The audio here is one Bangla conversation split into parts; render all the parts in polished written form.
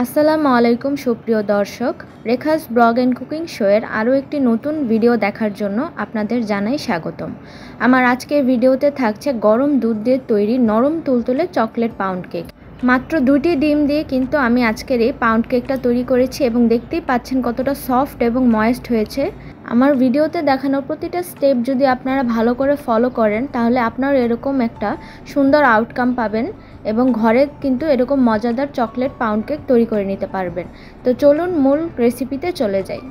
আসসালামু আলাইকুম সুপ্রিয় দর্শক, রেখাস ব্লগ অ্যান্ড কুকিং শোয়ের আরও একটি নতুন ভিডিও দেখার জন্য আপনাদের জানাই স্বাগতম। আমার আজকের ভিডিওতে থাকছে গরম দুধ দিয়ে তৈরি নরম তুলতুলে চকলেট পাউন্ড কেক। মাত্র 2টি ডিম দিয়ে কিন্তু আমি আজকের এই পাউন্ড কেকটা তৈরি করেছি এবং দেখতেই পাচ্ছেন কতটা সফট এবং ময়েস্ট হয়েছে। আমার ভিডিওতে দেখানোর প্রতিটা স্টেপ যদি আপনারা ভালো করে ফলো করেন তাহলে আপনারা এরকম একটা সুন্দর আউটকাম পাবেন এবং ঘরে কিন্তু এরকম মজাদার চকলেট পাউন্ড কেক তৈরি করে নিতে পারবেন। তো চলুন মূল রেসিপিতে চলে যাই।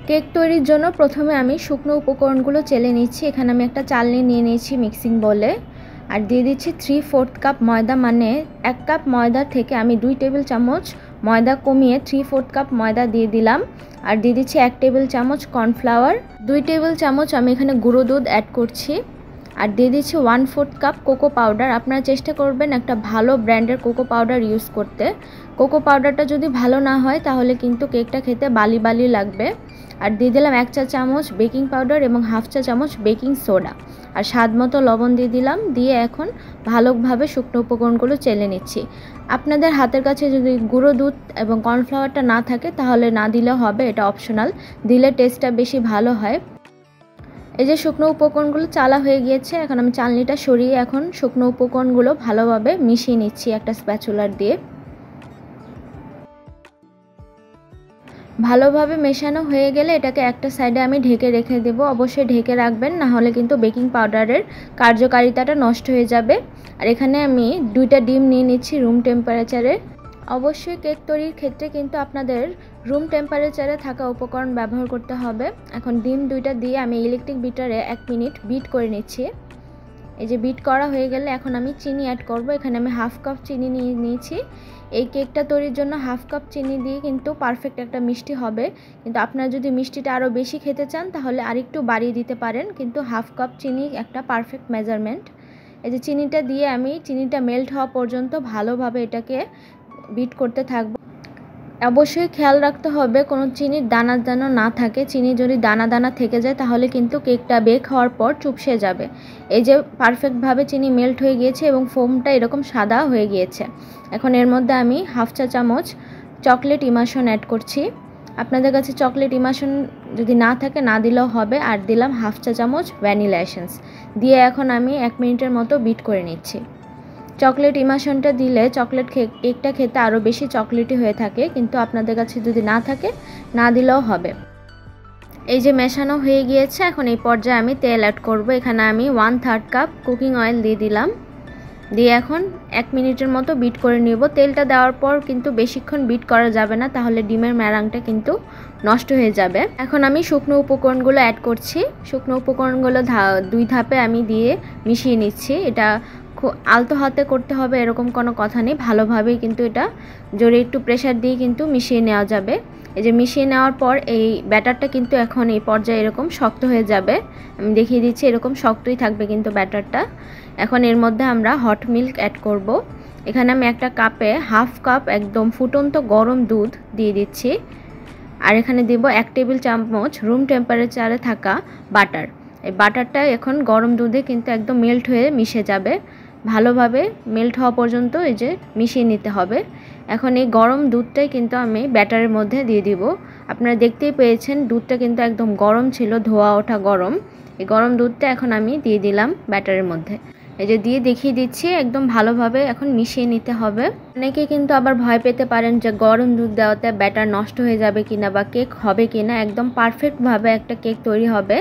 কেক তৈরির জন্য প্রথমে আমি শুকনো উপকরণগুলো চেলে নিচ্ছি। এখানে আমি একটা চালনি নিয়ে নিয়েছি মিক্সিং বলে, আর দিয়ে দিচ্ছি 3/4 কাপ ময়দা, মানে 1 কাপ ময়দা থেকে আমি 2 টেবিল চামচ ময়দা কমিয়ে 3/4 কাপ ময়দা দিয়ে দিলাম। আর দিয়ে দিচ্ছি 1 টেবিল চামচ কর্নফ্লাওয়ার, 2 টেবিল চামচ আমি এখানে গুঁড়ো দুধ অ্যাড করছি। আর দিয়ে দিচ্ছি 1/4 কাপ কোকো পাউডার। আপনারা চেষ্টা করবেন একটা ভালো ব্র্যান্ডের কোকো পাউডার ইউজ করতে। কোকো পাউডারটা যদি ভালো না হয় তাহলে কিন্তু কেকটা খেতে বালি বালি লাগবে। আর দিয়ে দিলাম 1 চা চামচ বেকিং পাউডার এবং 1/2 চা চামচ বেকিং সোডা, আর স্বাদ মতো লবণ দিয়ে দিলাম। দিয়ে এখন ভালোভাবে শুকনো উপকরণগুলো চেলে নিচ্ছি। আপনাদের হাতের কাছে যদি গুঁড়ো দুধ এবং কর্নফ্লাওয়ারটা না থাকে তাহলে না দিলেও হবে, এটা অপশনাল, দিলে টেস্টটা বেশি ভালো হয়। এই যে শুকনো উপকরণগুলো চালা হয়ে গিয়েছে, এখন আমি চালনিটা সরিয়ে এখন শুকনো উপকরণগুলো ভালোভাবে মিশিয়ে নিচ্ছি একটা স্প্যাচুলার দিয়ে। ভালোভাবে মেশানো হয়ে গেলে এটাকে একটা সাইডে আমি ঢেকে রেখে দেব। অবশ্যই ঢেকে রাখবেন, না হলে কিন্তু বেকিং পাউডারের কার্যকারিতাটা নষ্ট হয়ে যাবে। আর এখানে আমি 2টা ডিম নিয়ে নিচ্ছি রুম টেম্পারেচারে। অবশ্যই কেক তৈরির ক্ষেত্রে কিন্তু আপনাদের রুম টেম্পারেচারে থাকা উপকরণ ব্যবহার করতে হবে। এখন ডিম 2টা দিয়ে আমি ইলেকট্রিক বিটারে 1 মিনিট বিট করে নিচ্ছি। এই যে বিট করা হয়ে গেলে এখন আমি চিনি অ্যাড করব। এখানে আমি 1/2 কাপ চিনি নিয়ে নিয়েছি। এই কেকটা তৈরির জন্য 1/2 কাপ চিনি দিয়ে কিন্তু পারফেক্ট একটা মিষ্টি হবে। কিন্তু আপনারা যদি মিষ্টিটা আরও বেশি খেতে চান তাহলে আরেকটু বাড়িয়ে দিতে পারেন, কিন্তু 1/2 কাপ চিনি একটা পারফেক্ট মেজারমেন্ট। এই যে চিনিটা দিয়ে আমি চিনিটা মেল্ট হওয়া পর্যন্ত ভালোভাবে এটাকে বিট করতে থাকবো। অবশ্যই খেয়াল রাখতে হবে কোনো চিনির দানা যেন না থাকে। চিনি যদি দানা দানা থেকে যায় তাহলে কিন্তু কেকটা বেক হওয়ার পর চুপসে যাবে। এই যে পারফেক্টভাবে চিনি মেল্ট হয়ে গিয়েছে এবং ফোমটা এরকম সাদা হয়ে গিয়েছে। এখন এর মধ্যে আমি 1/2 চা চামচ চকলেট ইমাশন অ্যাড করছি। আপনাদের কাছে চকলেট ইমাশন যদি না থাকে না দিলেও হবে। আর দিলাম 1/2 চা চামচ ভ্যানিলা এসেন্স দিয়ে এখন আমি 1 মিনিটের মতো বিট করে নিচ্ছি। চকলেট ইমাশনটা দিলে চকলেট কেকটা খেতে আরও বেশি চকলেটি হয়ে থাকে, কিন্তু আপনাদের কাছে যদি না থাকে না দিলেও হবে। এই যে মেশানো হয়ে গিয়েছে, এখন এই পর্যায়ে আমি তেল অ্যাড করব। এখানে আমি 1/3 কাপ কুকিং অয়েল দিয়ে দিলাম। দিয়ে এখন 1 মিনিটের মতো বিট করে নিব। তেলটা দেওয়ার পর কিন্তু বেশিক্ষণ বিট করা যাবে না, তাহলে ডিমের ম্যারাংটা কিন্তু নষ্ট হয়ে যাবে। এখন আমি শুকনো উপকরণগুলো অ্যাড করছি। শুকনো উপকরণগুলো 2 ধাপে আমি দিয়ে মিশিয়ে নিচ্ছি। এটা খুব আলতো হাতে করতে হবে এরকম কোনো কথা নেই, ভালোভাবেই কিন্তু এটা জোরে একটু প্রেশার দিয়ে কিন্তু মিশিয়ে নেওয়া যাবে। এই যে মিশিয়ে নেওয়ার পর এই ব্যাটারটা কিন্তু এখন এই পর্যায়ে এরকম শক্ত হয়ে যাবে। আমি দেখিয়ে দিচ্ছি, এরকম শক্তই থাকবে কিন্তু ব্যাটারটা। এখন এর মধ্যে আমরা হট মিল্ক অ্যাড করব। এখানে আমি একটা কাপে 1/2 কাপ একদম ফুটন্ত গরম দুধ দিয়ে দিচ্ছি। আর এখানে দেব 1 টেবিল চামচ রুম টেম্পারেচারে থাকা বাটার। এই বাটারটা এখন গরম দুধে কিন্তু একদম মেল্ট হয়ে মিশে যাবে। ভালোভাবে মেল্ট হওয়া পর্যন্ত এই যে মিশিয়ে নিতে হবে। এখন এই গরম দুধটাই কিন্তু আমি ব্যাটারের মধ্যে দিয়ে দিব। আপনারা দেখতেই পেয়েছেন দুধটা কিন্তু একদম গরম ছিল, ধোয়া ওঠা গরম। এই গরম দুধটা এখন আমি দিয়ে দিলাম ব্যাটারের মধ্যে। এই যে দিয়ে দেখিয়ে দিচ্ছি, একদম ভালোভাবে এখন মিশিয়ে নিতে হবে। অনেকে কিন্তু আবার ভয় পেতে পারেন যে গরম দুধ দেওয়াতে ব্যাটার নষ্ট হয়ে যাবে কিনা বা কেক হবে কিনা। একদম পারফেক্টভাবে একটা কেক তৈরি হবে।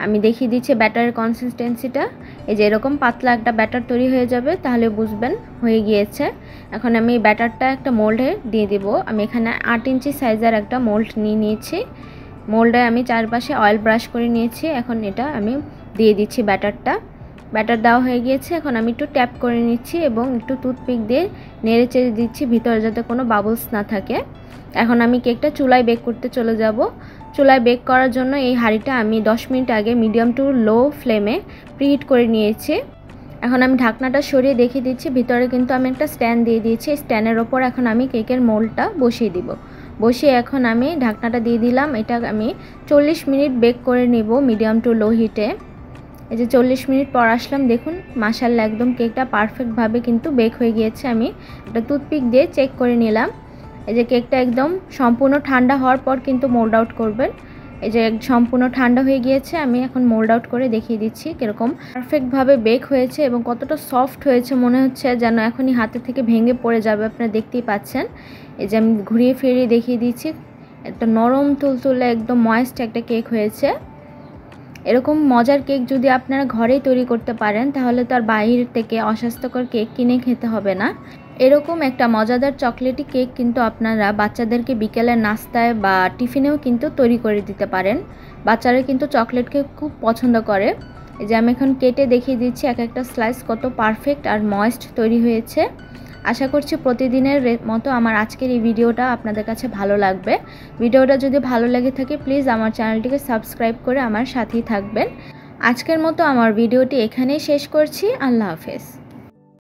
আমি দেখিয়ে দিচ্ছি ব্যাটারের কনসিস্টেন্সিটা। এই যে এরকম পাতলা একটা ব্যাটার তৈরি হয়ে যাবে, তাহলে বুঝবেন হয়ে গিয়েছে। এখন আমি ব্যাটারটা একটা মোল্ডে দিয়ে দিব। আমি এখানে 8 ইঞ্চি সাইজের একটা মোল্ড নিয়ে নিয়েছি। মোল্ডে আমি চারপাশে অয়েল ব্রাশ করে নিয়েছি। এখন এটা আমি দিয়ে দিচ্ছি ব্যাটারটা। ব্যাটার দেওয়া হয়ে গিয়েছে। এখন আমি একটু ট্যাপ করে নিচ্ছি এবং একটু টুথপিক দিয়ে নেড়ে চেড়ে দিচ্ছি ভিতরে যাতে কোনো বাবলস না থাকে। এখন আমি কেকটা চুলায় বেক করতে চলে যাব। চুলায় বেক করার জন্য এই হাঁড়িটা আমি 10 মিনিট আগে মিডিয়াম টু লো ফ্লেমে প্রিহিট করে নিয়েছি। এখন আমি ঢাকনাটা সরিয়ে দেখিয়ে দিচ্ছি, ভিতরে কিন্তু আমি একটা স্ট্যান্ড দিয়ে দিয়েছি। স্ট্যান্ডের ওপর এখন আমি কেকের মোল্ডটা বসিয়ে দিব। বসিয়ে এখন আমি ঢাকনাটা দিয়ে দিলাম। এটা আমি 40 মিনিট বেক করে নিব মিডিয়াম টু লো হিটে। এই যে 40 মিনিট পর আসলাম, দেখুন মাশাআল্লাহ একদম কেকটা পারফেক্টভাবে কিন্তু বেক হয়ে গিয়েছে। আমি একটা টুথপিক দিয়ে চেক করে নিলাম। এই যে কেকটা একদম সম্পূর্ণ ঠান্ডা হওয়ার পর কিন্তু মোল্ড আউট করবেন। এই যে সম্পূর্ণ ঠান্ডা হয়ে গিয়েছে, আমি এখন মোল্ড আউট করে দেখিয়ে দিচ্ছি কীরকম পারফেক্টভাবে বেক হয়েছে এবং কতটা সফট হয়েছে, মনে হচ্ছে যেন এখনই হাতে থেকে ভেঙে পড়ে যাবে, আপনারা দেখতেই পাচ্ছেন। এই যে আমি ঘুরিয়ে ফিরিয়ে দেখিয়ে দিচ্ছি, একটা নরম তুলতুলে একদম ময়েস্ট একটা কেক হয়েছে। এরকম মজার কেক যদি আপনারা ঘরেই তৈরি করতে পারেন তাহলে তো আর বাইরে থেকে অস্বাস্থ্যকর কেক কিনে খেতে হবে না। এরকম একটা মজাদার চকলেটি কেক কিন্তু আপনারা বাচ্চাদেরকে বিকেলের নাস্তায় বা টিফিনেও কিন্তু তৈরি করে দিতে পারেন। বাচ্চারা কিন্তু চকলেট কেক খুব পছন্দ করে। এই যে আমি এখন কেটে দেখিয়ে দিচ্ছি এক একটা স্লাইস কত পারফেক্ট আর ময়েস্ট তৈরি হয়েছে। আশা করছি প্রতিদিনের মতো আমার আজকের এই ভিডিওটা আপনাদের কাছে ভালো লাগবে। ভিডিওটা যদি ভালো লেগে থাকে প্লিজ আমার চ্যানেলটিকে সাবস্ক্রাইব করে আমার সাথেই থাকবেন। আজকের মতো আমার ভিডিওটি এখানেই শেষ করছি। আল্লাহ হাফেজ।